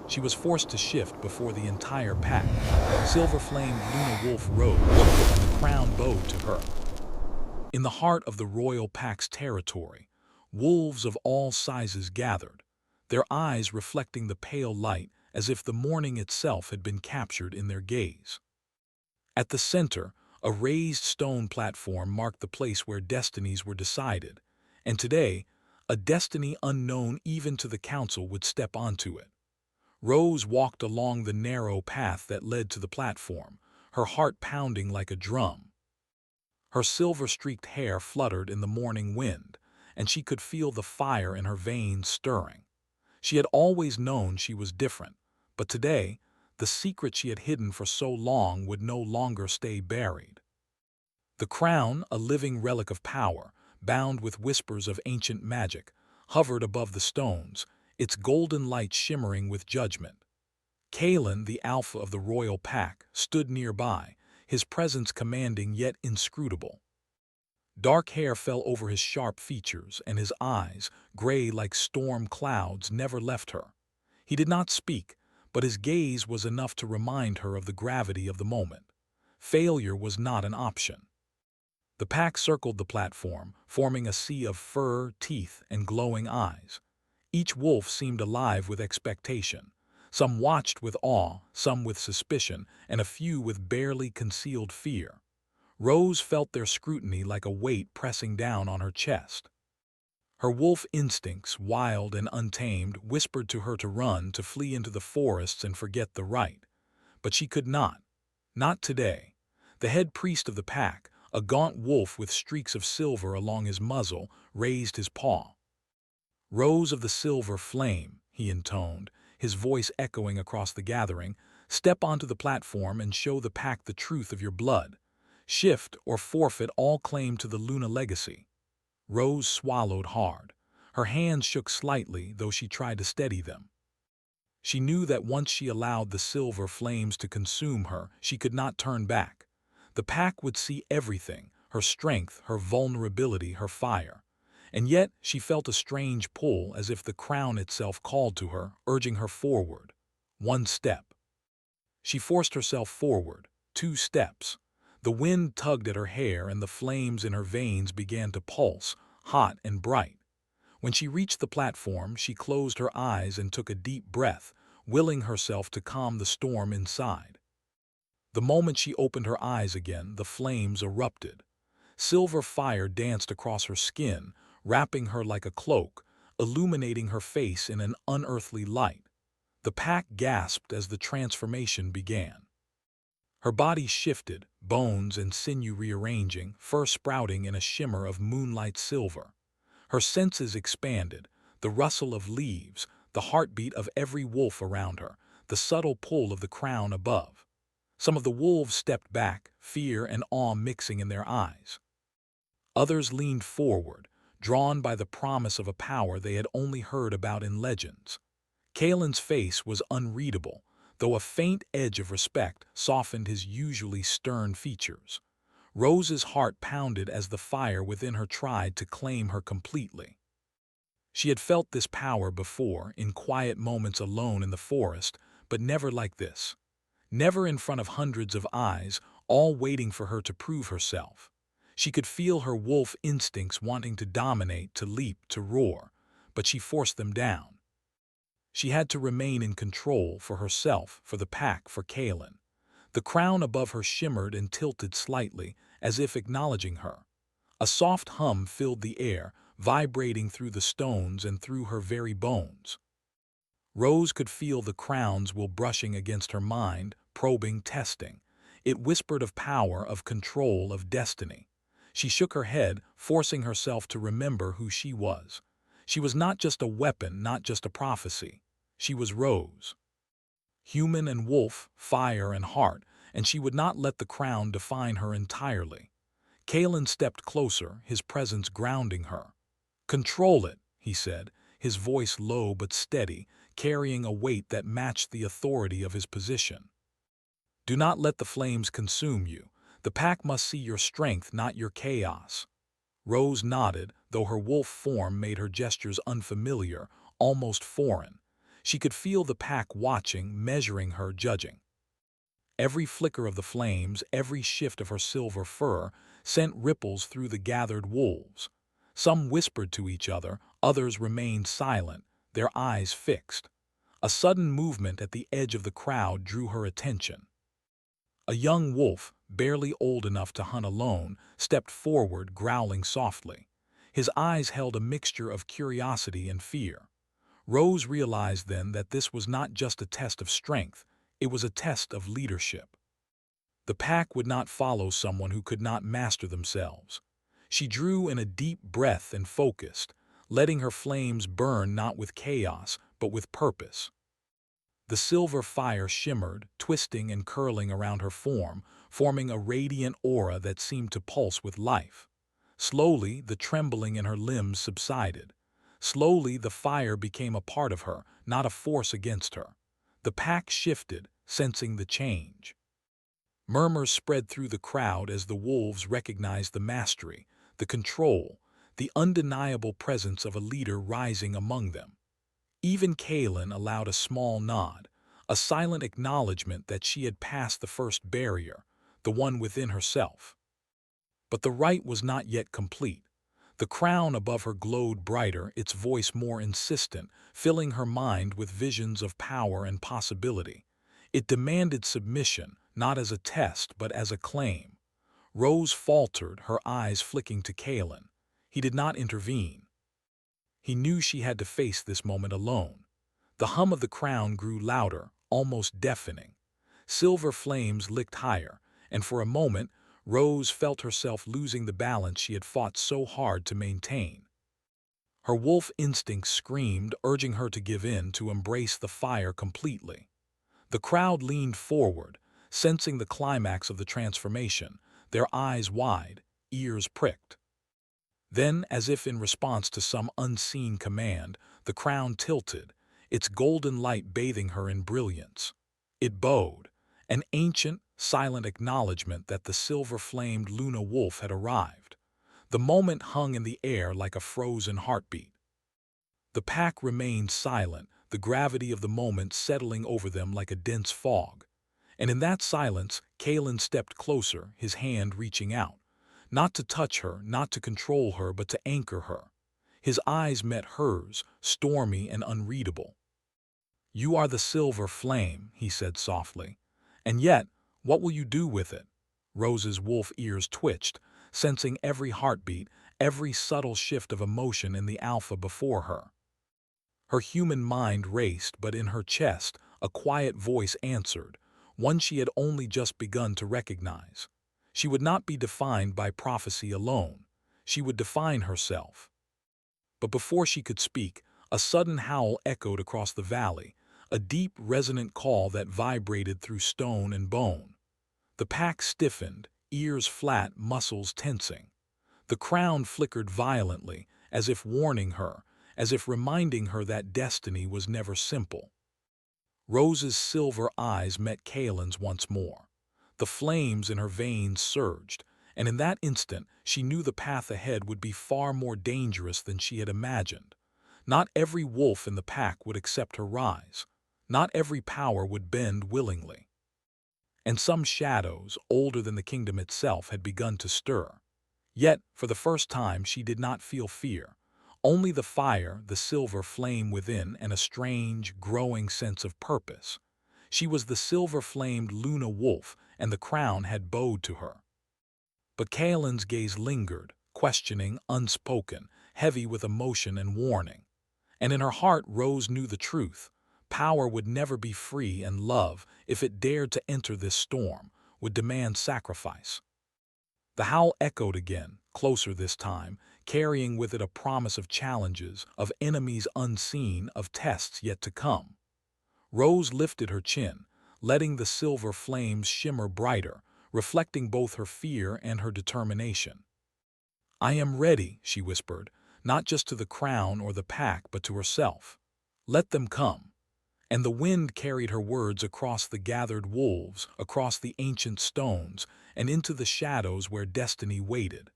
She was forced to shift before the entire pack. Silver-flamed Luna Wolf rose, and the crown bowed to her. In the heart of the royal pack's territory, wolves of all sizes gathered, their eyes reflecting the pale light as if the morning itself had been captured in their gaze. At the center, a raised stone platform marked the place where destinies were decided, and today, a destiny unknown even to the council would step onto it. Rose walked along the narrow path that led to the platform, her heart pounding like a drum. Her silver-streaked hair fluttered in the morning wind, and she could feel the fire in her veins stirring. She had always known she was different, but today, the secret she had hidden for so long would no longer stay buried. The crown, a living relic of power, bound with whispers of ancient magic, hovered above the stones, its golden light shimmering with judgment. Kalen, the alpha of the royal pack, stood nearby, his presence commanding yet inscrutable. Dark hair fell over his sharp features, and his eyes, gray like storm clouds, never left her. He did not speak, but his gaze was enough to remind her of the gravity of the moment. Failure was not an option. The pack circled the platform, forming a sea of fur, teeth, and glowing eyes. Each wolf seemed alive with expectation. Some watched with awe, some with suspicion, and a few with barely concealed fear. Rose felt their scrutiny like a weight pressing down on her chest. Her wolf instincts, wild and untamed, whispered to her to run, to flee into the forests and forget the right. But she could not. Not today. The head priest of the pack, a gaunt wolf with streaks of silver along his muzzle, raised his paw. "Rose of the silver flame," he intoned, his voice echoing across the gathering, "step onto the platform and show the pack the truth of your blood. Shift or forfeit all claim to the Luna legacy." Rose swallowed hard. Her hands shook slightly, though she tried to steady them. She knew that once she allowed the silver flames to consume her, she could not turn back. The pack would see everything, her strength, her vulnerability, her fire. And yet she felt a strange pull, as if the crown itself called to her, urging her forward. One step. She forced herself forward. 2 steps. The wind tugged at her hair and the flames in her veins began to pulse, hot and bright. When she reached the platform, she closed her eyes and took a deep breath, willing herself to calm the storm inside. The moment she opened her eyes again, the flames erupted. Silver fire danced across her skin, wrapping her like a cloak, illuminating her face in an unearthly light. The pack gasped as the transformation began. Her body shifted, bones and sinew rearranging, fur sprouting in a shimmer of moonlight silver. Her senses expanded, the rustle of leaves, the heartbeat of every wolf around her, the subtle pull of the crown above. Some of the wolves stepped back, fear and awe mixing in their eyes. Others leaned forward, drawn by the promise of a power they had only heard about in legends. Kalen's face was unreadable, though a faint edge of respect softened his usually stern features. Rose's heart pounded as the fire within her tried to claim her completely. She had felt this power before, in quiet moments alone in the forest, but never like this. Never in front of hundreds of eyes, all waiting for her to prove herself. She could feel her wolf instincts wanting to dominate, to leap, to roar, but she forced them down. She had to remain in control, for herself, for the pack, for Kalen. The crown above her shimmered and tilted slightly, as if acknowledging her. A soft hum filled the air, vibrating through the stones and through her very bones. Rose could feel the crown's will brushing against her mind, probing, testing. It whispered of power, of control, of destiny. She shook her head, forcing herself to remember who she was. She was not just a weapon, not just a prophecy. She was Rose. Human and wolf, fire and heart, and she would not let the crown define her entirely. Kalen stepped closer, his presence grounding her. "Control it," he said, his voice low but steady, carrying a weight that matched the authority of his position. "Do not let the flames consume you. The pack must see your strength, not your chaos." Rose nodded, though her wolf form made her gestures unfamiliar, almost foreign. She could feel the pack watching, measuring her, judging. Every flicker of the flames, every shift of her silver fur, sent ripples through the gathered wolves. Some whispered to each other, others remained silent, their eyes fixed. A sudden movement at the edge of the crowd drew her attention. A young wolf, barely old enough to hunt alone, stepped forward, growling softly. His eyes held a mixture of curiosity and fear. Rose realized then that this was not just a test of strength, it was a test of leadership. The pack would not follow someone who could not master themselves. She drew in a deep breath and focused, letting her flames burn not with chaos, but with purpose. The silver fire shimmered, twisting and curling around her form, forming a radiant aura that seemed to pulse with life. Slowly, the trembling in her limbs subsided. Slowly, the fire became a part of her, not a force against her. The pack shifted, sensing the change. Murmurs spread through the crowd as the wolves recognized the mastery, the control, the undeniable presence of a leader rising among them. Even Kaelin allowed a small nod, a silent acknowledgement that she had passed the first barrier, the one within herself. But the rite was not yet complete. The crown above her glowed brighter, its voice more insistent, filling her mind with visions of power and possibility. It demanded submission, not as a test, but as a claim. Rose faltered, her eyes flicking to Kaelin. He did not intervene. He knew she had to face this moment alone. The hum of the crown grew louder, almost deafening. Silver flames licked higher, and for a moment, Rose felt herself losing the balance she had fought so hard to maintain. Her wolf instinct screamed, urging her to give in, to embrace the fire completely. The crowd leaned forward, sensing the climax of the transformation, their eyes wide, ears pricked. Then, as if in response to some unseen command, the crown tilted, its golden light bathing her in brilliance. It bowed, an ancient, silent acknowledgement that the silver-flamed Luna wolf had arrived. The moment hung in the air like a frozen heartbeat. The pack remained silent, the gravity of the moment settling over them like a dense fog. And in that silence, Kaelin stepped closer, his hand reaching out. Not to touch her, not to control her, but to anchor her. His eyes met hers, stormy and unreadable. "You are the silver flame," he said softly. "And yet, what will you do with it?" Rose's wolf ears twitched, sensing every heartbeat, every subtle shift of emotion in the alpha before her. Her human mind raced, but in her chest, a quiet voice answered, one she had only just begun to recognize. She would not be defined by prophecy alone. She would define herself. But before she could speak, a sudden howl echoed across the valley, a deep, resonant call that vibrated through stone and bone. The pack stiffened, ears flat, muscles tensing. The crown flickered violently, as if warning her, as if reminding her that destiny was never simple. Rose's silver eyes met Kaelin's once more. The flames in her veins surged, and in that instant she knew the path ahead would be far more dangerous than she had imagined. Not every wolf in the pack would accept her rise. Not every power would bend willingly. And some shadows, older than the kingdom itself, had begun to stir. Yet, for the first time, she did not feel fear. Only the fire, the silver flame within, and a strange, growing sense of purpose. She was the silver-flamed Luna wolf, and the crown had bowed to her. But Kaelin's gaze lingered, questioning, unspoken, heavy with emotion and warning. And in her heart Rose knew the truth. Power would never be free, and love, if it dared to enter this storm, would demand sacrifice. The howl echoed again, closer this time, carrying with it a promise of challenges, of enemies unseen, of tests yet to come. Rose lifted her chin, letting the silver flames shimmer brighter, reflecting both her fear and her determination. "I am ready," she whispered, not just to the crown or the pack, but to herself. "Let them come." And the wind carried her words across the gathered wolves, across the ancient stones, and into the shadows where destiny waited.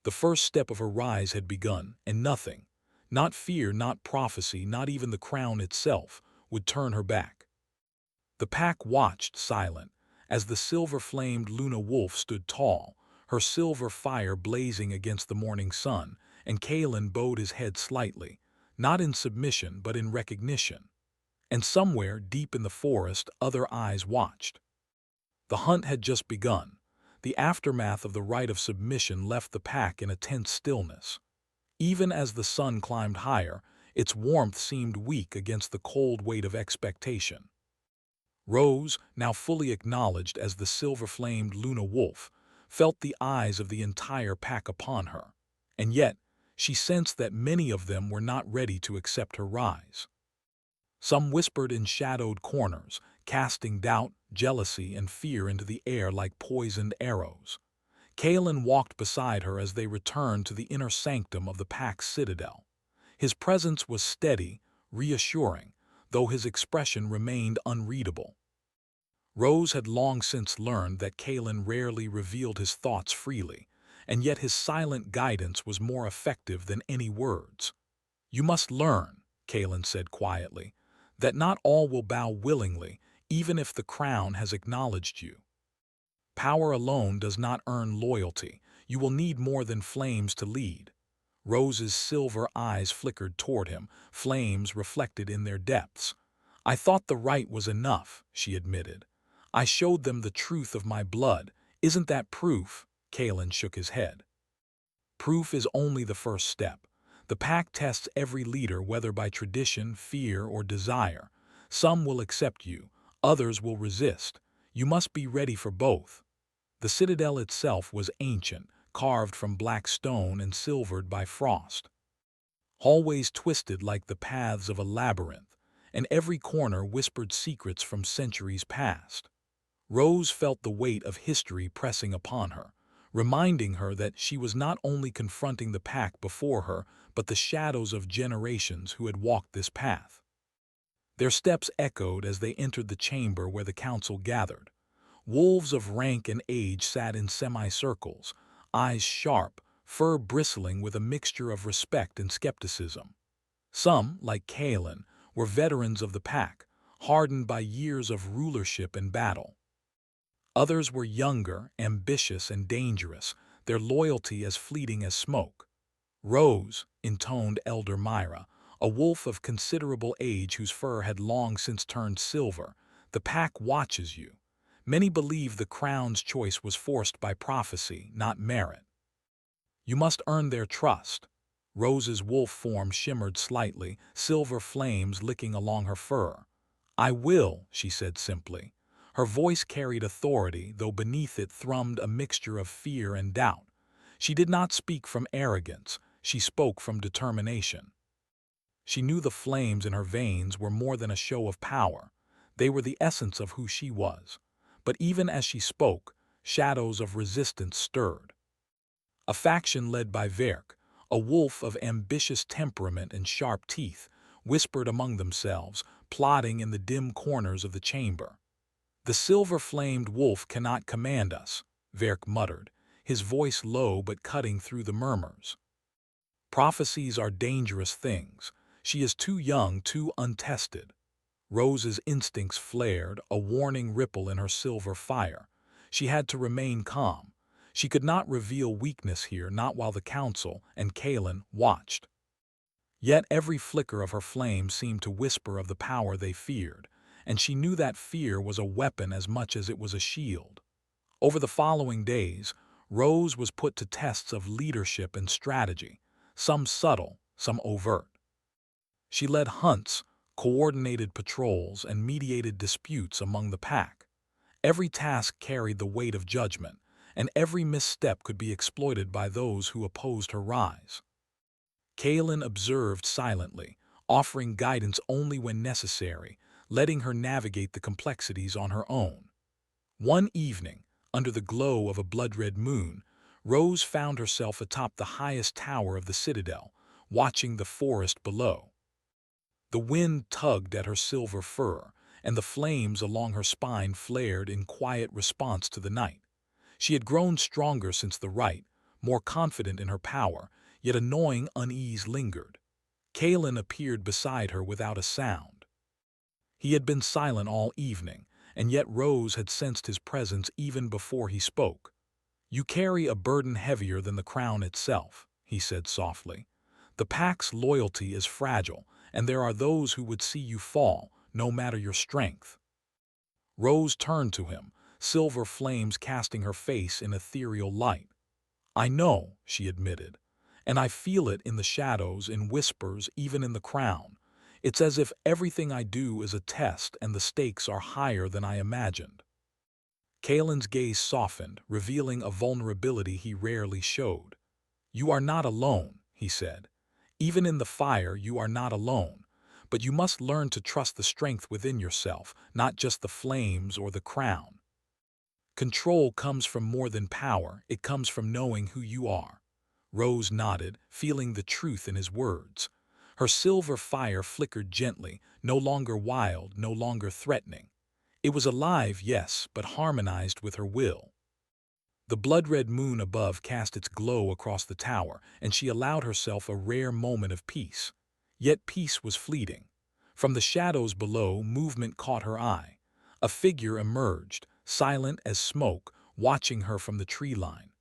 The first step of her rise had begun, and nothing, Not fear, not prophecy, not even the crown itself would turn her back. The pack watched, silent, as the silver-flamed Luna Wolf stood tall, her silver fire blazing against the morning sun, and Kalen bowed his head slightly, not in submission but in recognition. And somewhere, deep in the forest, other eyes watched. The hunt had just begun. The aftermath of the rite of submission left the pack in a tense stillness. Even as the sun climbed higher, its warmth seemed weak against the cold weight of expectation. Rose, now fully acknowledged as the silver-flamed Luna Wolf, felt the eyes of the entire pack upon her, and yet she sensed that many of them were not ready to accept her rise. Some whispered in shadowed corners, casting doubt, jealousy, and fear into the air like poisoned arrows. Kalen walked beside her as they returned to the inner sanctum of the pack's citadel. His presence was steady, reassuring, though his expression remained unreadable. Rose had long since learned that Kalen rarely revealed his thoughts freely, and yet his silent guidance was more effective than any words. "You must learn," Kalen said quietly, "that not all will bow willingly, even if the crown has acknowledged you. Power alone does not earn loyalty. You will need more than flames to lead." Rose's silver eyes flickered toward him, flames reflected in their depths. "I thought the right was enough," she admitted. "I showed them the truth of my blood. Isn't that proof?" Kalen shook his head. "Proof is only the first step. The pack tests every leader, whether by tradition, fear, or desire. Some will accept you, others will resist. You must be ready for both." The citadel itself was ancient, carved from black stone and silvered by frost. Hallways twisted like the paths of a labyrinth, and every corner whispered secrets from centuries past. Rose felt the weight of history pressing upon her, reminding her that she was not only confronting the pack before her, but the shadows of generations who had walked this path. Their steps echoed as they entered the chamber where the council gathered. Wolves of rank and age sat in semicircles, eyes sharp, fur bristling with a mixture of respect and skepticism. Some, like Kalen, were veterans of the pack, hardened by years of rulership and battle. Others were younger, ambitious, and dangerous, their loyalty as fleeting as smoke. "Rose," intoned Elder Myra, a wolf of considerable age whose fur had long since turned silver, "the pack watches you. Many believe the crown's choice was forced by prophecy, not merit. You must earn their trust." Rose's wolf form shimmered slightly, silver flames licking along her fur. "I will," she said simply. Her voice carried authority, though beneath it thrummed a mixture of fear and doubt. She did not speak from arrogance, she spoke from determination. She knew the flames in her veins were more than a show of power. They were the essence of who she was. But even as she spoke, shadows of resistance stirred. A faction led by Verk, a wolf of ambitious temperament and sharp teeth, whispered among themselves, plotting in the dim corners of the chamber. "The silver-flamed wolf cannot command us," Verk muttered, his voice low but cutting through the murmurs. "Prophecies are dangerous things. She is too young, too untested." Rose's instincts flared, a warning ripple in her silver fire. She had to remain calm. She could not reveal weakness here, not while the council and Kalen watched. Yet every flicker of her flame seemed to whisper of the power they feared, and she knew that fear was a weapon as much as it was a shield. Over the following days, Rose was put to tests of leadership and strategy, some subtle, some overt. She led hunts, coordinated patrols, and mediated disputes among the pack. Every task carried the weight of judgment, and every misstep could be exploited by those who opposed her rise. Kalen observed silently, offering guidance only when necessary, letting her navigate the complexities on her own. One evening, under the glow of a blood-red moon, Rose found herself atop the highest tower of the citadel, watching the forest below. The wind tugged at her silver fur, and the flames along her spine flared in quiet response to the night. She had grown stronger since the rite, more confident in her power, yet a gnawing unease lingered. Kalen appeared beside her without a sound. He had been silent all evening, and yet Rose had sensed his presence even before he spoke. "You carry a burden heavier than the crown itself," he said softly. "The pack's loyalty is fragile, and there are those who would see you fall, no matter your strength." Rose turned to him, silver flames casting her face in ethereal light. "I know," she admitted, "and I feel it in the shadows, in whispers, even in the crown. It's as if everything I do is a test and the stakes are higher than I imagined." Kalen's gaze softened, revealing a vulnerability he rarely showed. "You are not alone," he said. "Even in the fire, you are not alone. But you must learn to trust the strength within yourself, not just the flames or the crown. Control comes from more than power, it comes from knowing who you are." Rose nodded, feeling the truth in his words. Her silver fire flickered gently, no longer wild, no longer threatening. It was alive, yes, but harmonized with her will. The blood-red moon above cast its glow across the tower, and she allowed herself a rare moment of peace. Yet peace was fleeting. From the shadows below, movement caught her eye. A figure emerged, silent as smoke, watching her from the tree line.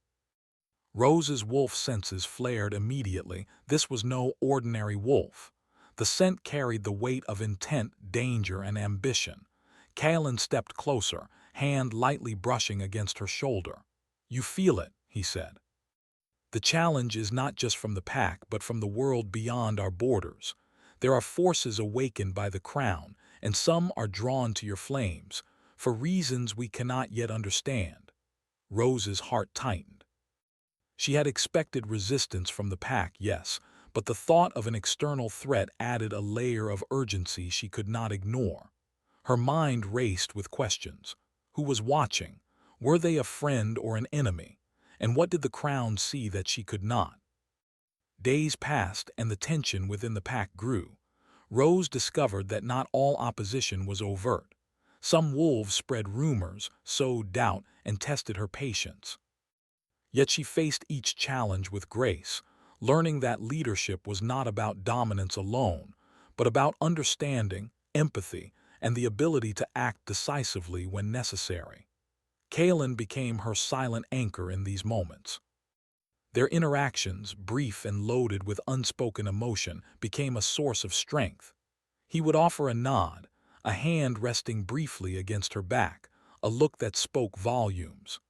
Rose's wolf senses flared immediately. This was no ordinary wolf. The scent carried the weight of intent, danger, and ambition. Kalen stepped closer, hand lightly brushing against her shoulder. "You feel it," he said. "The challenge is not just from the pack, but from the world beyond our borders. There are forces awakened by the crown, and some are drawn to your flames, for reasons we cannot yet understand." Rose's heart tightened. She had expected resistance from the pack, yes, but the thought of an external threat added a layer of urgency she could not ignore. Her mind raced with questions. Who was watching? Were they a friend or an enemy? And what did the crown see that she could not? Days passed, and the tension within the pack grew. Rose discovered that not all opposition was overt. Some wolves spread rumors, sowed doubt, and tested her patience. Yet she faced each challenge with grace, learning that leadership was not about dominance alone, but about understanding, empathy, and the ability to act decisively when necessary. Kalen became her silent anchor in these moments. Their interactions, brief and loaded with unspoken emotion, became a source of strength. He would offer a nod, a hand resting briefly against her back, a look that spoke volumes.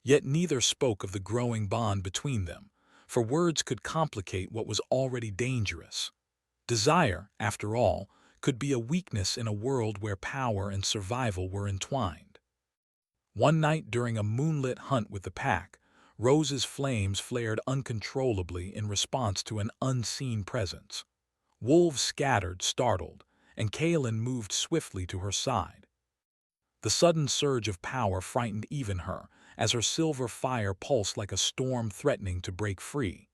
Yet neither spoke of the growing bond between them, for words could complicate what was already dangerous. Desire, after all, could be a weakness in a world where power and survival were entwined. One night during a moonlit hunt with the pack, Rose's flames flared uncontrollably in response to an unseen presence. Wolves scattered, startled, and Kalen moved swiftly to her side. The sudden surge of power frightened even her, as her silver fire pulsed like a storm threatening to break free.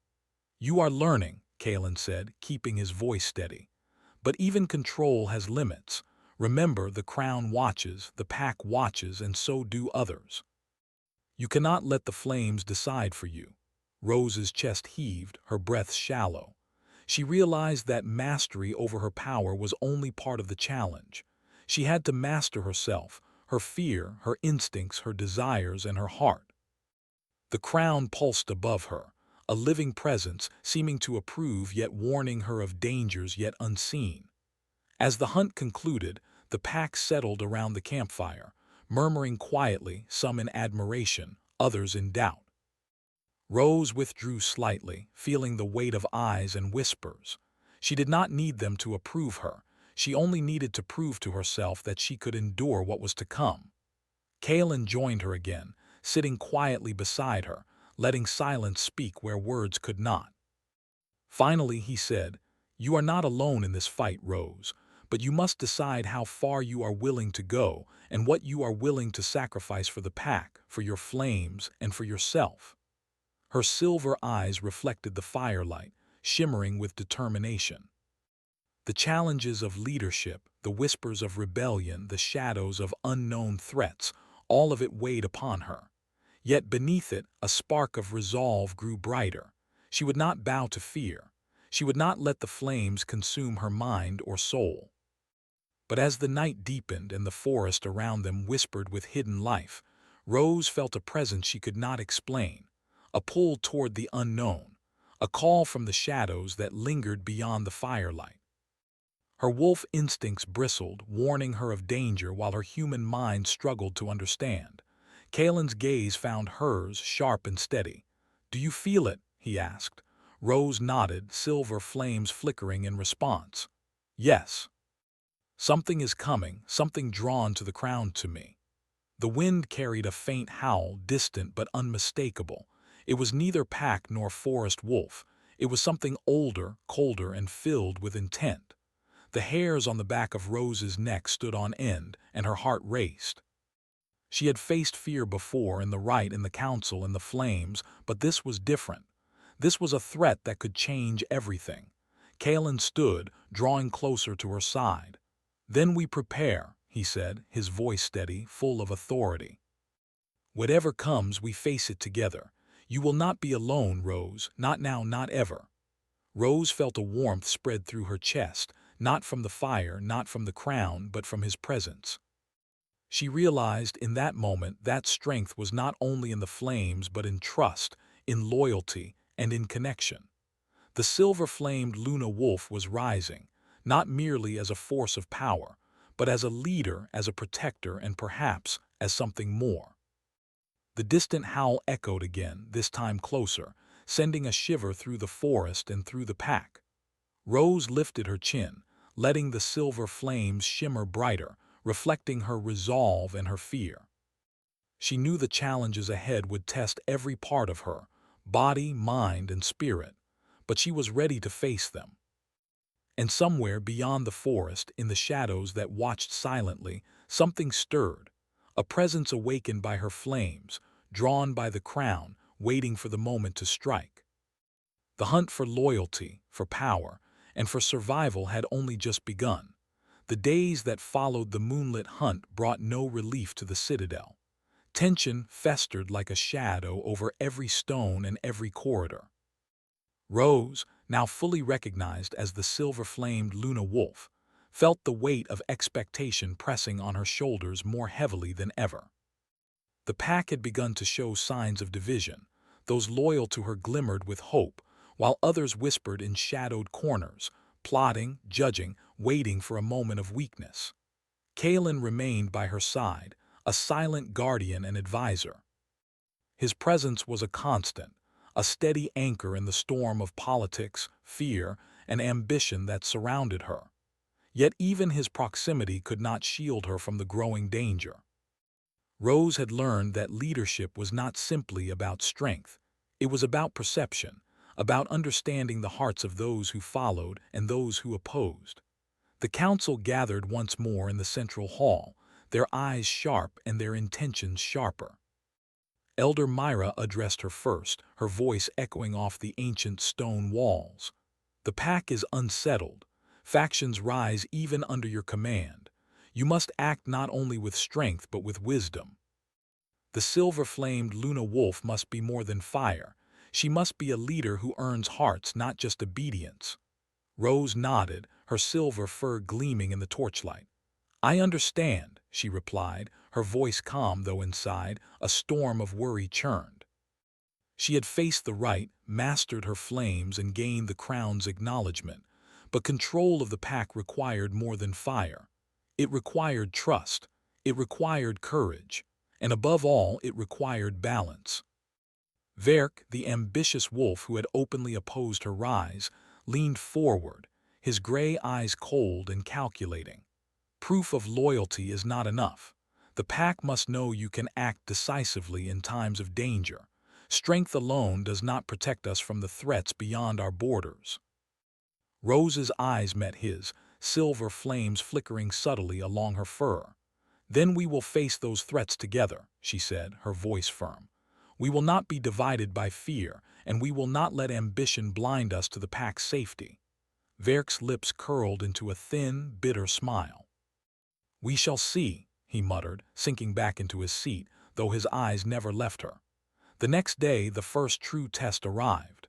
"You are learning," Kalen said, keeping his voice steady. "But even control has limits. Remember, the crown watches, the pack watches, and so do others. You cannot let the flames decide for you." Rose's chest heaved, her breath shallow. She realized that mastery over her power was only part of the challenge. She had to master herself, her fear, her instincts, her desires, and her heart. The crown pulsed above her, a living presence seeming to approve yet warning her of dangers yet unseen. As the hunt concluded, the pack settled around the campfire, murmuring quietly, some in admiration, others in doubt. Rose withdrew slightly, feeling the weight of eyes and whispers. She did not need them to approve her. She only needed to prove to herself that she could endure what was to come. Kalen joined her again, sitting quietly beside her, letting silence speak where words could not. Finally, he said, "You are not alone in this fight, Rose, but you must decide how far you are willing to go and what you are willing to sacrifice for the pack, for your flames, and for yourself." Her silver eyes reflected the firelight, shimmering with determination. The challenges of leadership, the whispers of rebellion, the shadows of unknown threats, all of it weighed upon her. Yet beneath it, a spark of resolve grew brighter. She would not bow to fear. She would not let the flames consume her mind or soul. But as the night deepened and the forest around them whispered with hidden life, Rose felt a presence she could not explain, a pull toward the unknown, a call from the shadows that lingered beyond the firelight. Her wolf instincts bristled, warning her of danger while her human mind struggled to understand. Kalen's gaze found hers, sharp and steady. "Do you feel it?" he asked. Rose nodded, silver flames flickering in response. "Yes. Something is coming, something drawn to the crown to me." The wind carried a faint howl, distant but unmistakable. It was neither pack nor forest wolf. It was something older, colder, and filled with intent. The hairs on the back of Rose's neck stood on end, and her heart raced. She had faced fear before, in the right, in the council, in the flames, but this was different. This was a threat that could change everything. Kalen stood, drawing closer to her side. "Then we prepare," he said, his voice steady, full of authority. "Whatever comes, we face it together. You will not be alone, Rose, not now, not ever." Rose felt a warmth spread through her chest, not from the fire, not from the crown, but from his presence. She realized in that moment that strength was not only in the flames but in trust, in loyalty, and in connection. The silver-flamed Luna Wolf was rising, not merely as a force of power, but as a leader, as a protector, and perhaps as something more. The distant howl echoed again, this time closer, sending a shiver through the forest and through the pack. Rose lifted her chin, letting the silver flames shimmer brighter, reflecting her resolve and her fear. She knew the challenges ahead would test every part of her, body, mind, and spirit, but she was ready to face them. And somewhere beyond the forest, in the shadows that watched silently, something stirred, a presence awakened by her flames, drawn by the crown, waiting for the moment to strike. The hunt for loyalty, for power, and for survival had only just begun. The days that followed the moonlit hunt brought no relief to the citadel. Tension festered like a shadow over every stone and every corridor. Rose, now fully recognized as the silver-flamed Luna Wolf, felt the weight of expectation pressing on her shoulders more heavily than ever. The pack had begun to show signs of division. Those loyal to her glimmered with hope, while others whispered in shadowed corners, plotting, judging, waiting for a moment of weakness. Kalen remained by her side, a silent guardian and advisor. His presence was a constant, a steady anchor in the storm of politics, fear, and ambition that surrounded her. Yet even his proximity could not shield her from the growing danger. Rose had learned that leadership was not simply about strength. It was about perception, about understanding the hearts of those who followed and those who opposed. The council gathered once more in the central hall, their eyes sharp and their intentions sharper. Elder Myra addressed her first, her voice echoing off the ancient stone walls. "The pack is unsettled. Factions rise even under your command. You must act not only with strength but with wisdom. The silver-flamed Luna Wolf must be more than fire. She must be a leader who earns hearts, not just obedience." Rose nodded, her silver fur gleaming in the torchlight. "I understand," she replied, her voice calm though inside a storm of worry churned. She had faced the right, mastered her flames, and gained the crown's acknowledgement, but control of the pack required more than fire. It required trust, it required courage, and above all, it required balance. Verk, the ambitious wolf who had openly opposed her rise, leaned forward, his gray eyes cold and calculating. "Proof of loyalty is not enough. The pack must know you can act decisively in times of danger. Strength alone does not protect us from the threats beyond our borders." Rose's eyes met his, silver flames flickering subtly along her fur. "Then we will face those threats together," she said, her voice firm. "We will not be divided by fear, and we will not let ambition blind us to the pack's safety." Verk's lips curled into a thin, bitter smile. "We shall see," he muttered, sinking back into his seat, though his eyes never left her. The next day, the first true test arrived.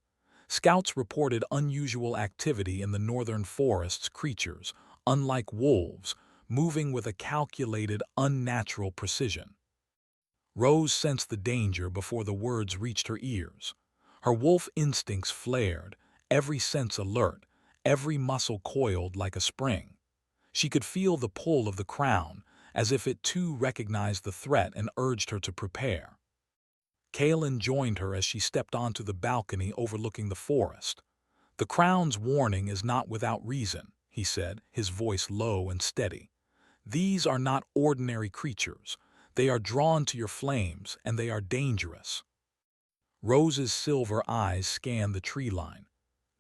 Scouts reported unusual activity in the northern forest's creatures, unlike wolves, moving with a calculated, unnatural precision. Rose sensed the danger before the words reached her ears. Her wolf instincts flared, every sense alert, every muscle coiled like a spring. She could feel the pull of the crown, as if it too recognized the threat and urged her to prepare. Kalen joined her as she stepped onto the balcony overlooking the forest. "The crown's warning is not without reason," he said, his voice low and steady. "These are not ordinary creatures. They are drawn to your flames, and they are dangerous." Rose's silver eyes scanned the tree line.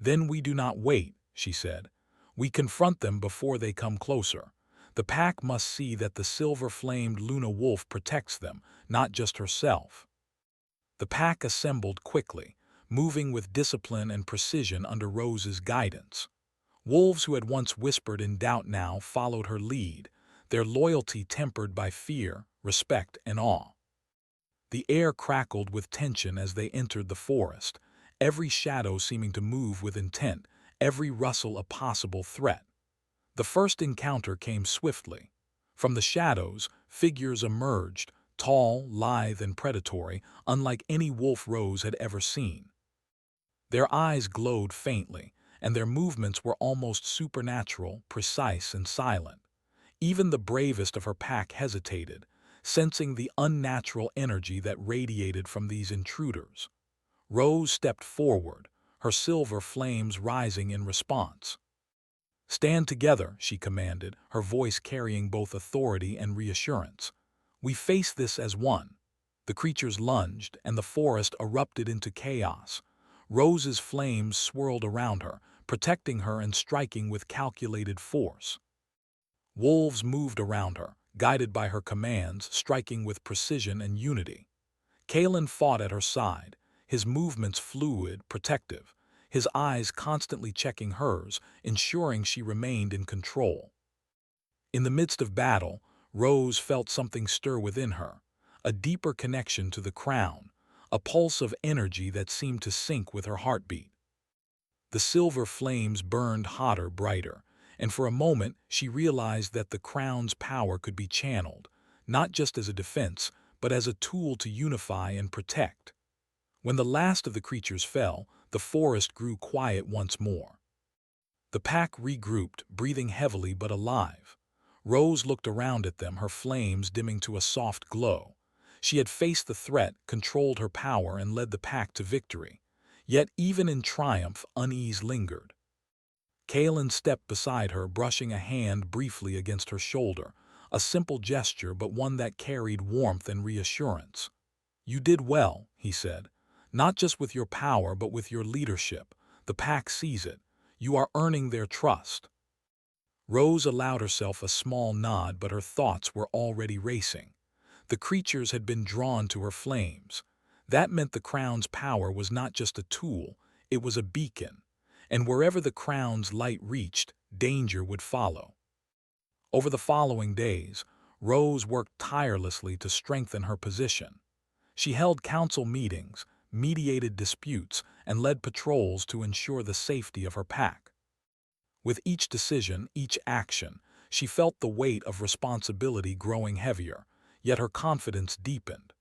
"Then we do not wait," she said. "We confront them before they come closer. The pack must see that the silver-flamed Luna Wolf protects them, not just herself." The pack assembled quickly, moving with discipline and precision under Rose's guidance. Wolves who had once whispered in doubt now followed her lead, their loyalty tempered by fear, respect, and awe. The air crackled with tension as they entered the forest, every shadow seeming to move with intent, every rustle a possible threat. The first encounter came swiftly. From the shadows, figures emerged, tall, lithe, and predatory, unlike any wolf Rose had ever seen. Their eyes glowed faintly, and their movements were almost supernatural, precise, and silent. Even the bravest of her pack hesitated, sensing the unnatural energy that radiated from these intruders. Rose stepped forward, her silver flames rising in response. "Stand together," she commanded, her voice carrying both authority and reassurance. "We face this as one." The creatures lunged, and the forest erupted into chaos. Rose's flames swirled around her, protecting her and striking with calculated force. Wolves moved around her, guided by her commands, striking with precision and unity. Kalen fought at her side, his movements fluid, protective, his eyes constantly checking hers, ensuring she remained in control. In the midst of battle, Rose felt something stir within her, a deeper connection to the crown, a pulse of energy that seemed to sync with her heartbeat. The silver flames burned hotter, brighter, and for a moment she realized that the crown's power could be channeled, not just as a defense, but as a tool to unify and protect. When the last of the creatures fell, the forest grew quiet once more. The pack regrouped, breathing heavily but alive. Rose looked around at them, her flames dimming to a soft glow. She had faced the threat, controlled her power, and led the pack to victory. Yet even in triumph, unease lingered. Kalen stepped beside her, brushing a hand briefly against her shoulder, a simple gesture but one that carried warmth and reassurance. "You did well," he said. "Not just with your power but with your leadership. The pack sees it. You are earning their trust." Rose allowed herself a small nod, but her thoughts were already racing. The creatures had been drawn to her flames. That meant the crown's power was not just a tool, it was a beacon. And wherever the crown's light reached, danger would follow. Over the following days, Rose worked tirelessly to strengthen her position. She held council meetings, mediated disputes, and led patrols to ensure the safety of her pack. With each decision, each action, she felt the weight of responsibility growing heavier, yet her confidence deepened.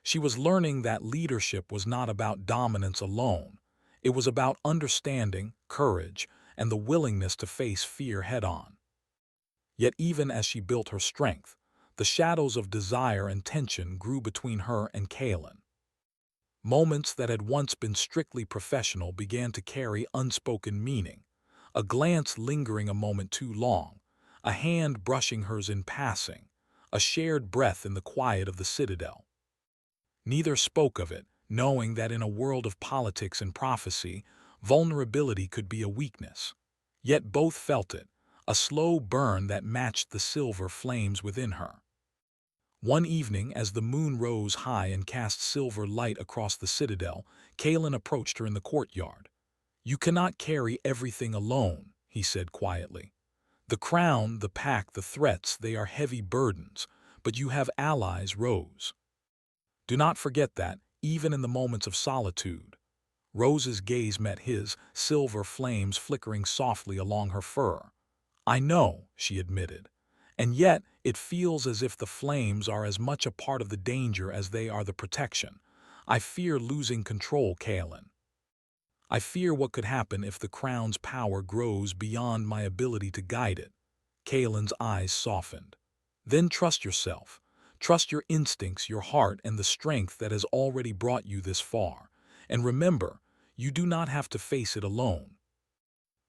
She was learning that leadership was not about dominance alone. It was about understanding, courage, and the willingness to face fear head-on. Yet even as she built her strength, the shadows of desire and tension grew between her and Kalen. Moments that had once been strictly professional began to carry unspoken meaning, a glance lingering a moment too long, a hand brushing hers in passing, a shared breath in the quiet of the citadel. Neither spoke of it, knowing that in a world of politics and prophecy, vulnerability could be a weakness. Yet both felt it, a slow burn that matched the silver flames within her. One evening, as the moon rose high and cast silver light across the citadel, Kalen approached her in the courtyard. "You cannot carry everything alone," he said quietly. "The crown, the pack, the threats, they are heavy burdens, but you have allies, Rose. Do not forget that, even in the moments of solitude." Rose's gaze met his, silver flames flickering softly along her fur. "I know," she admitted, "and yet it feels as if the flames are as much a part of the danger as they are the protection. I fear losing control, Kaelin. I fear what could happen if the crown's power grows beyond my ability to guide it." Kaelin's eyes softened. "Then trust yourself. Trust your instincts, your heart, and the strength that has already brought you this far. And remember, you do not have to face it alone."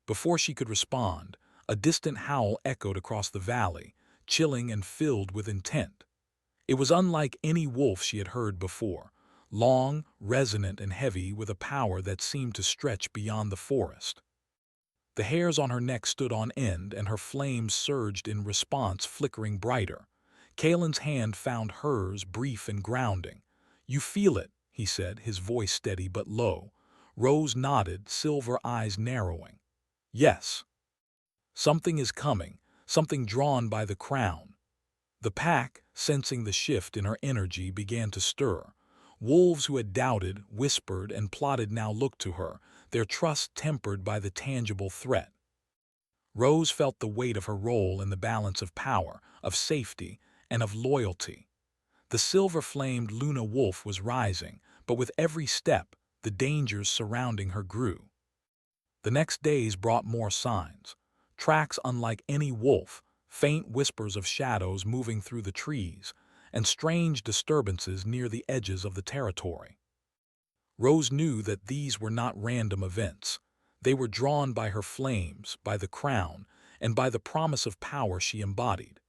Before she could respond, a distant howl echoed across the valley, chilling and filled with intent. It was unlike any wolf she had heard before, long, resonant, and heavy with a power that seemed to stretch beyond the forest. The hairs on her neck stood on end, and her flames surged in response, flickering brighter. Kaelin's hand found hers, brief and grounding. "You feel it," he said, his voice steady but low. Rose nodded, silver eyes narrowing. "Yes. Something is coming, something drawn by the crown." The pack, sensing the shift in her energy, began to stir. Wolves who had doubted, whispered, and plotted now looked to her, their trust tempered by the tangible threat. Rose felt the weight of her role in the balance of power, of safety, and of loyalty. The silver-flamed Luna wolf was rising, but with every step, the dangers surrounding her grew. The next days brought more signs. Tracks unlike any wolf, faint whispers of shadows moving through the trees, and strange disturbances near the edges of the territory. Rose knew that these were not random events. They were drawn by her flames, by the crown, and by the promise of power she embodied.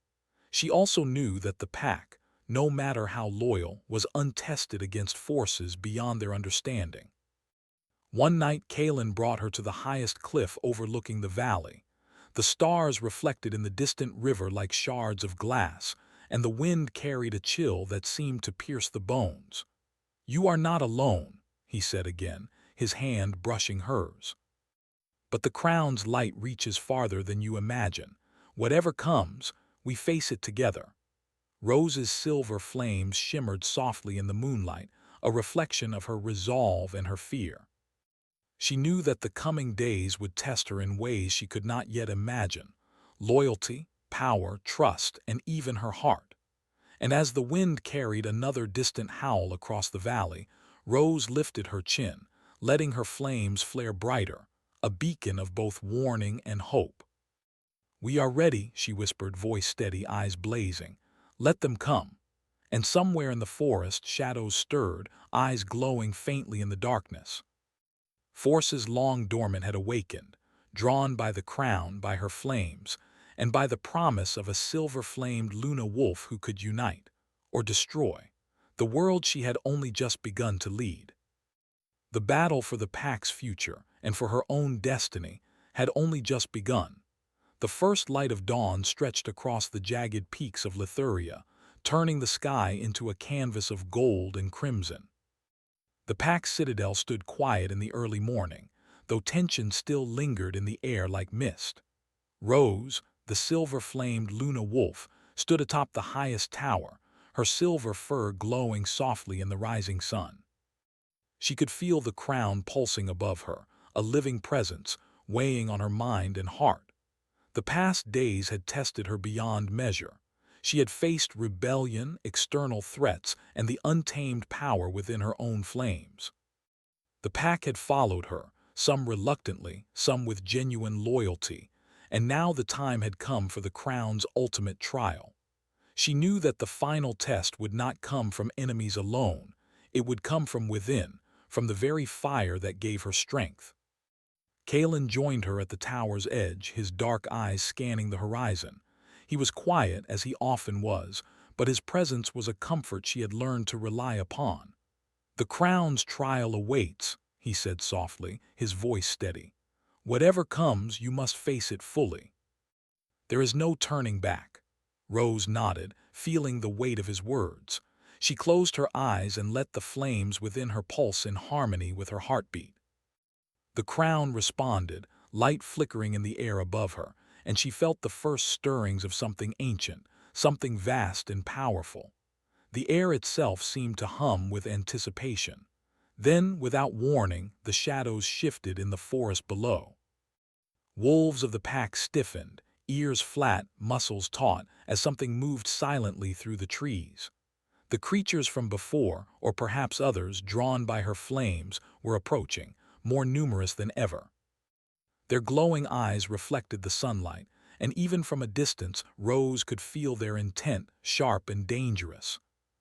She also knew that the pack, no matter how loyal, was untested against forces beyond their understanding. One night Kaelin brought her to the highest cliff overlooking the valley. The stars reflected in the distant river like shards of glass, and the wind carried a chill that seemed to pierce the bones. "You are not alone," he said again, his hand brushing hers. "But the crown's light reaches farther than you imagine. Whatever comes, we face it together." Rose's silver flames shimmered softly in the moonlight, a reflection of her resolve and her fear. She knew that the coming days would test her in ways she could not yet imagine: loyalty, power, trust, and even her heart. And as the wind carried another distant howl across the valley, Rose lifted her chin, letting her flames flare brighter, a beacon of both warning and hope. "We are ready," she whispered, voice steady, eyes blazing. "Let them come." And somewhere in the forest, shadows stirred, eyes glowing faintly in the darkness. Forces long dormant had awakened, drawn by the crown, by her flames, and by the promise of a silver-flamed Luna wolf who could unite, or destroy, the world she had only just begun to lead. The battle for the pack's future, and for her own destiny, had only just begun. The first light of dawn stretched across the jagged peaks of Lithuria, turning the sky into a canvas of gold and crimson. The pack's citadel stood quiet in the early morning, though tension still lingered in the air like mist. Rose, the silver-flamed Luna wolf, stood atop the highest tower, her silver fur glowing softly in the rising sun. She could feel the crown pulsing above her, a living presence, weighing on her mind and heart. The past days had tested her beyond measure. She had faced rebellion, external threats, and the untamed power within her own flames. The pack had followed her, some reluctantly, some with genuine loyalty, and now the time had come for the crown's ultimate trial. She knew that the final test would not come from enemies alone. It would come from within, from the very fire that gave her strength. Kaelin joined her at the tower's edge, his dark eyes scanning the horizon. He was quiet, as he often was, but his presence was a comfort she had learned to rely upon. "The crown's trial awaits," he said softly, his voice steady. "Whatever comes, you must face it fully. There is no turning back." Rose nodded, feeling the weight of his words. She closed her eyes and let the flames within her pulse in harmony with her heartbeat. The crown responded, light flickering in the air above her, and she felt the first stirrings of something ancient, something vast and powerful. The air itself seemed to hum with anticipation. Then, without warning, the shadows shifted in the forest below. Wolves of the pack stiffened, ears flat, muscles taut, as something moved silently through the trees. The creatures from before, or perhaps others drawn by her flames, were approaching, more numerous than ever. Their glowing eyes reflected the sunlight, and even from a distance Rose could feel their intent, sharp and dangerous.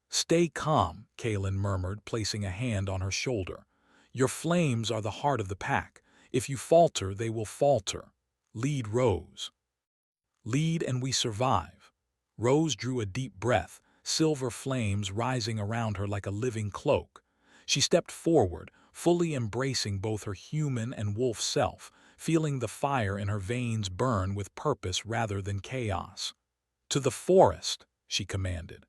"Stay calm," Kaelin murmured, placing a hand on her shoulder. "Your flames are the heart of the pack. If you falter, they will falter. Lead, Rose. Lead and we survive." Rose drew a deep breath, silver flames rising around her like a living cloak. She stepped forward, fully embracing both her human and wolf self, feeling the fire in her veins burn with purpose rather than chaos. "To the forest," she commanded.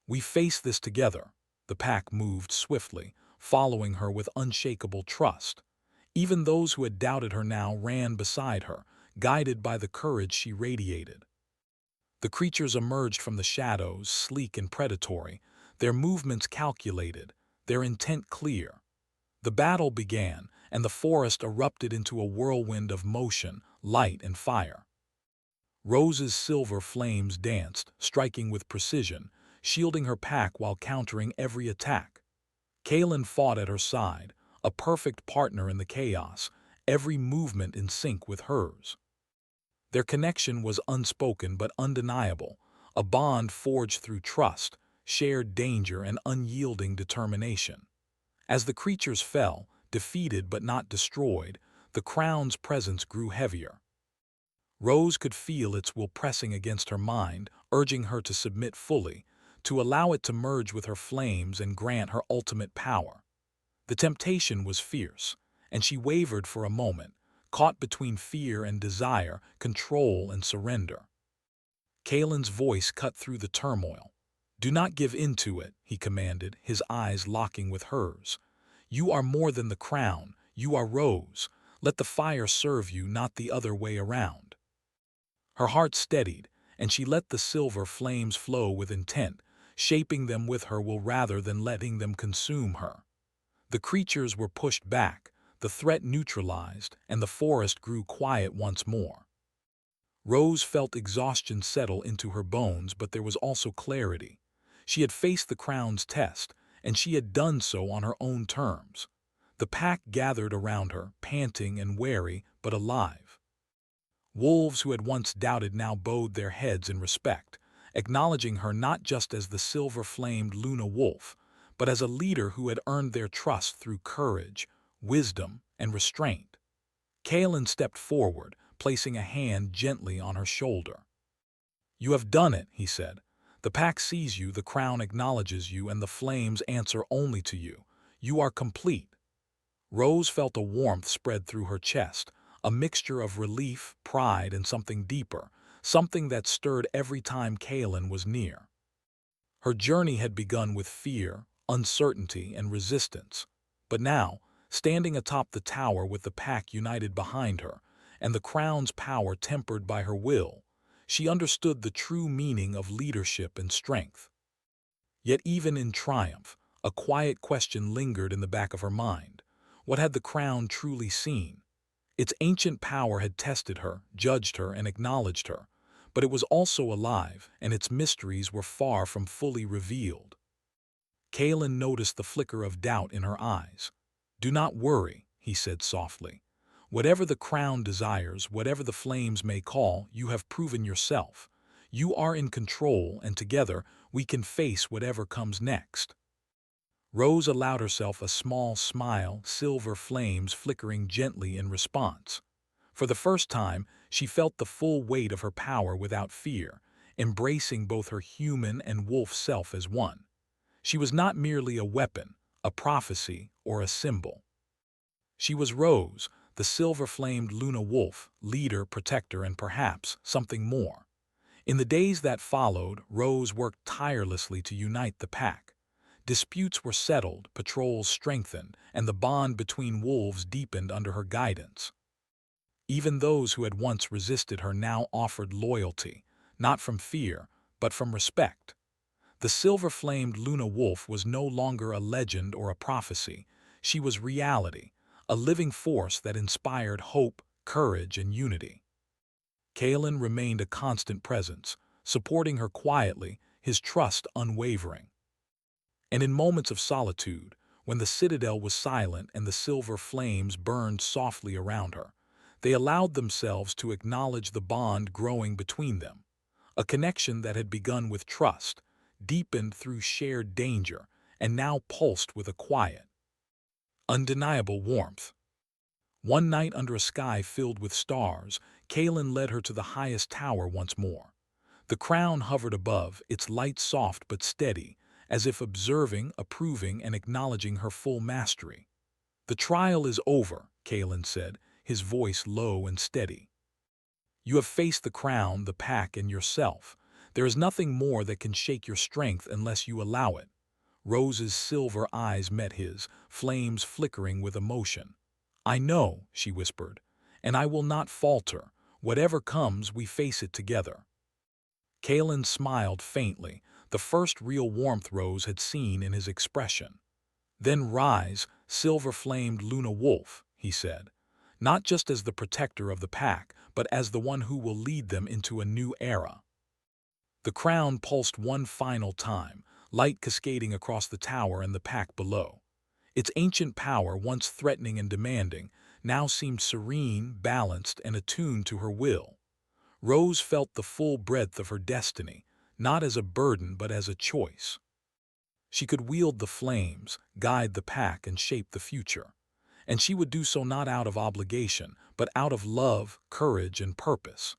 "We face this together." The pack moved swiftly, following her with unshakable trust. Even those who had doubted her now ran beside her, guided by the courage she radiated. The creatures emerged from the shadows, sleek and predatory, their movements calculated, their intent clear. The battle began, and the forest erupted into a whirlwind of motion, light and fire. Rose's silver flames danced, striking with precision, shielding her pack while countering every attack. Kaelin fought at her side, a perfect partner in the chaos, every movement in sync with hers. Their connection was unspoken but undeniable, a bond forged through trust, shared danger, and unyielding determination. As the creatures fell, defeated but not destroyed, the crown's presence grew heavier. Rose could feel its will pressing against her mind, urging her to submit fully, to allow it to merge with her flames and grant her ultimate power. The temptation was fierce, and she wavered for a moment, caught between fear and desire, control and surrender. Kaelin's voice cut through the turmoil. "Do not give in to it," he commanded, his eyes locking with hers. "You are more than the crown, you are Rose. Let the fire serve you, not the other way around." Her heart steadied, and she let the silver flames flow with intent, shaping them with her will rather than letting them consume her. The creatures were pushed back, the threat neutralized, and the forest grew quiet once more. Rose felt exhaustion settle into her bones, but there was also clarity. She had faced the crown's test, and she had done so on her own terms. The pack gathered around her, panting and wary, but alive. Wolves who had once doubted now bowed their heads in respect, acknowledging her not just as the silver-flamed Luna Wolf, but as a leader who had earned their trust through courage, wisdom, and restraint. Kaelin stepped forward, placing a hand gently on her shoulder. "You have done it," he said. "The pack sees you, the crown acknowledges you, and the flames answer only to you. You are complete." Rose felt a warmth spread through her chest, a mixture of relief, pride, and something deeper, something that stirred every time Kaelin was near. Her journey had begun with fear, uncertainty, and resistance. But now, standing atop the tower with the pack united behind her, and the crown's power tempered by her will, she understood the true meaning of leadership and strength. Yet even in triumph, a quiet question lingered in the back of her mind. What had the crown truly seen? Its ancient power had tested her, judged her, and acknowledged her, but it was also alive, and its mysteries were far from fully revealed. Kaelin noticed the flicker of doubt in her eyes. "Do not worry," he said softly. "Whatever the crown desires, whatever the flames may call, you have proven yourself. You are in control, and together we can face whatever comes next." Rose allowed herself a small smile, silver flames flickering gently in response. For the first time, she felt the full weight of her power without fear, embracing both her human and wolf self as one. She was not merely a weapon, a prophecy, or a symbol. She was Rose, the silver-flamed Luna Wolf, leader, protector, and perhaps something more. In the days that followed, Rose worked tirelessly to unite the pack. Disputes were settled, patrols strengthened, and the bond between wolves deepened under her guidance. Even those who had once resisted her now offered loyalty, not from fear, but from respect. The silver-flamed Luna Wolf was no longer a legend or a prophecy. She was reality, a living force that inspired hope, courage, and unity. Kalen remained a constant presence, supporting her quietly, his trust unwavering. And in moments of solitude, when the citadel was silent and the silver flames burned softly around her, they allowed themselves to acknowledge the bond growing between them, a connection that had begun with trust, deepened through shared danger, and now pulsed with a quiet, undeniable warmth. One night under a sky filled with stars, Kalen led her to the highest tower once more. The crown hovered above, its light soft but steady, as if observing, approving, and acknowledging her full mastery. "The trial is over," Kalen said, his voice low and steady. "You have faced the crown, the pack, and yourself. There is nothing more that can shake your strength unless you allow it." Rose's silver eyes met his, flames flickering with emotion. "I know," she whispered, "and I will not falter. Whatever comes, we face it together." Kalen smiled faintly, the first real warmth Rose had seen in his expression. "Then rise, silver-flamed Luna Wolf," he said, "not just as the protector of the pack, but as the one who will lead them into a new era." The crown pulsed one final time, light cascading across the tower and the pack below. Its ancient power, once threatening and demanding, now seemed serene, balanced, and attuned to her will. Rose felt the full breadth of her destiny, not as a burden but as a choice. She could wield the flames, guide the pack, and shape the future. And she would do so not out of obligation, but out of love, courage, and purpose.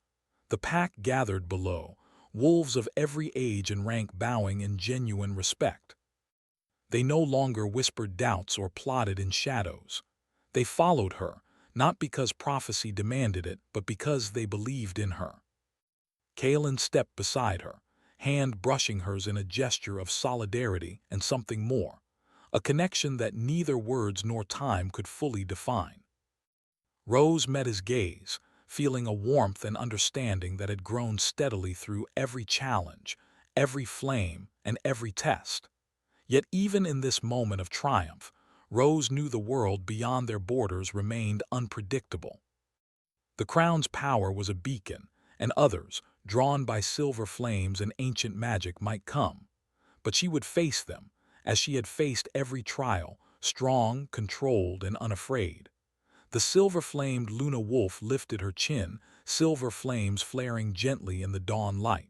The pack gathered below, wolves of every age and rank bowing in genuine respect. They no longer whispered doubts or plotted in shadows. They followed her, not because prophecy demanded it, but because they believed in her. Kalen stepped beside her, hand brushing hers in a gesture of solidarity and something more, a connection that neither words nor time could fully define. Rose met his gaze, feeling a warmth and understanding that had grown steadily through every challenge, every flame, and every test. Yet even in this moment of triumph, Rose knew the world beyond their borders remained unpredictable. The crown's power was a beacon, and others, drawn by silver flames and ancient magic, might come. But she would face them, as she had faced every trial, strong, controlled, and unafraid. The silver-flamed Luna Wolf lifted her chin, silver flames flaring gently in the dawn light.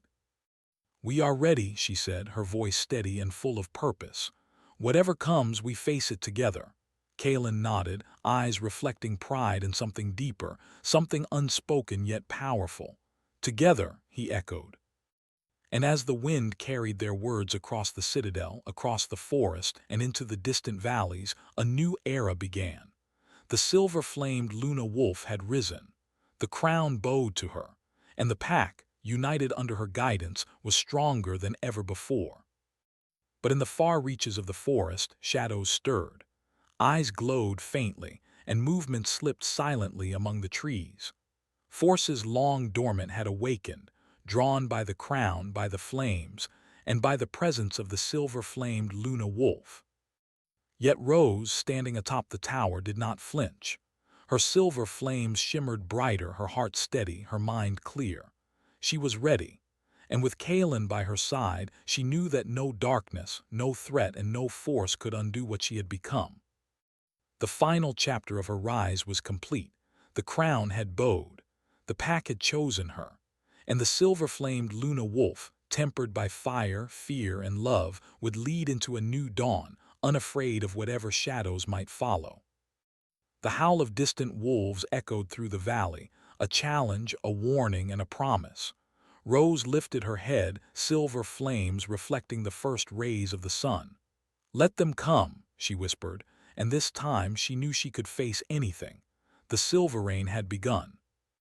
"We are ready," she said, her voice steady and full of purpose. "Whatever comes, we face it together." Kalen nodded, eyes reflecting pride and something deeper, something unspoken yet powerful. "Together," he echoed. And as the wind carried their words across the citadel, across the forest, and into the distant valleys, a new era began. The silver-flamed Luna Wolf had risen. The crown bowed to her, and the pack, united under her guidance, was stronger than ever before. But in the far reaches of the forest, shadows stirred. Eyes glowed faintly, and movement slipped silently among the trees. Forces long dormant had awakened, drawn by the crown, by the flames, and by the presence of the silver-flamed Luna Wolf. Yet Rose, standing atop the tower, did not flinch. Her silver flames shimmered brighter, her heart steady, her mind clear. She was ready, and with Kalen by her side, she knew that no darkness, no threat, and no force could undo what she had become. The final chapter of her rise was complete. The crown had bowed, the pack had chosen her, and the silver-flamed Luna Wolf, tempered by fire, fear, and love, would lead into a new dawn, unafraid of whatever shadows might follow. The howl of distant wolves echoed through the valley, a challenge, a warning, and a promise. Rose lifted her head, silver flames reflecting the first rays of the sun. "Let them come," she whispered, and this time she knew she could face anything. The silver rain had begun.